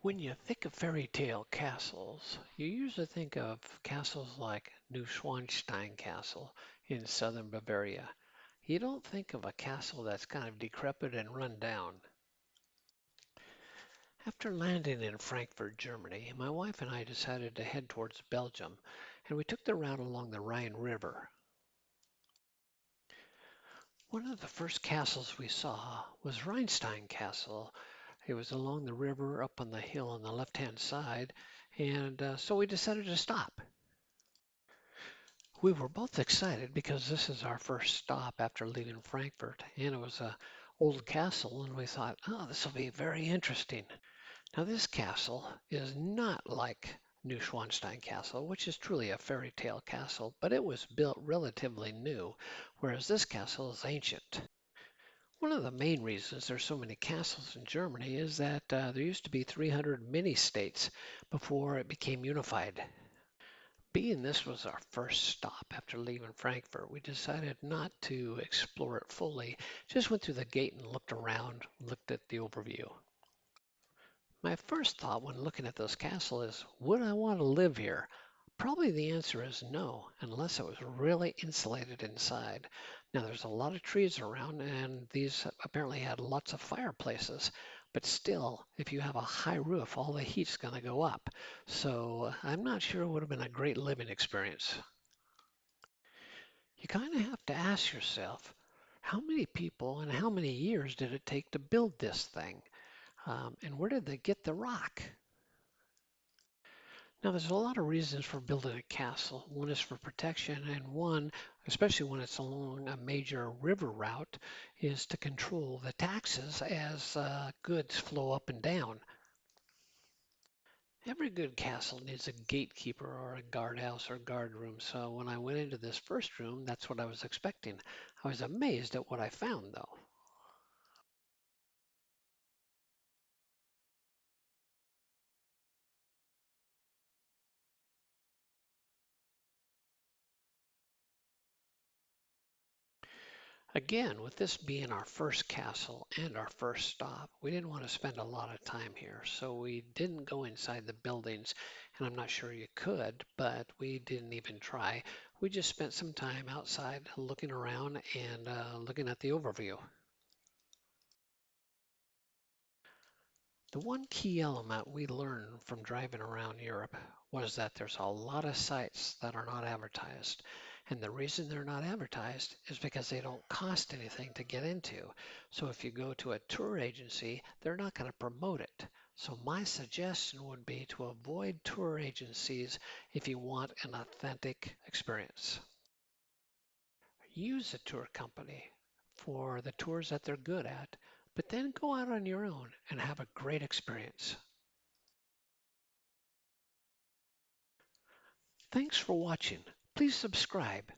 When you think of fairy tale castles, you usually think of castles like Neuschwanstein Castle in southern Bavaria. You don't think of a castle that's kind of decrepit and run down. After landing in Frankfurt, Germany, my wife and I decided to head towards Belgium, and we took the route along the Rhine River. One of the first castles we saw was Rheinstein Castle. It was along the river up on the hill on the left-hand side, and so we decided to stop. We were both excited because this is our first stop after leaving Frankfurt, and it was a old castle, and we thought, oh, this will be very interesting. Now, this castle is not like Neuschwanstein Castle, which is truly a fairy tale castle, but it was built relatively new, whereas this castle is ancient. One of the main reasons there's so many castles in Germany is that there used to be 300 mini-states before it became unified. Being this was our first stop after leaving Frankfurt, we decided not to explore it fully, just went through the gate and looked around, looked at the overview. My first thought when looking at this castle is, would I want to live here? Probably the answer is no, unless it was really insulated inside. Now there's a lot of trees around and these apparently had lots of fireplaces, but still, if you have a high roof, all the heat's going to go up. So I'm not sure it would have been a great living experience. You kind of have to ask yourself, how many people and how many years did it take to build this thing? And where did they get the rock? Now, there's a lot of reasons for building a castle. One is for protection, and one, especially when it's along a major river route, is to control the taxes as goods flow up and down. Every good castle needs a gatekeeper or a guardhouse or guard room, so when I went into this first room, that's what I was expecting. I was amazed at what I found, though. Again, with this being our first castle and our first stop, we didn't want to spend a lot of time here, so we didn't go inside the buildings, and I'm not sure you could, but we didn't even try. We just spent some time outside looking around and looking at the overview. The one key element we learned from driving around Europe was that there's a lot of sites that are not advertised. And the reason they're not advertised is because they don't cost anything to get into. So if you go to a tour agency, they're not going to promote it. So my suggestion would be to avoid tour agencies if you want an authentic experience. Use a tour company for the tours that they're good at, but then go out on your own and have a great experience. Thanks for watching. Please subscribe.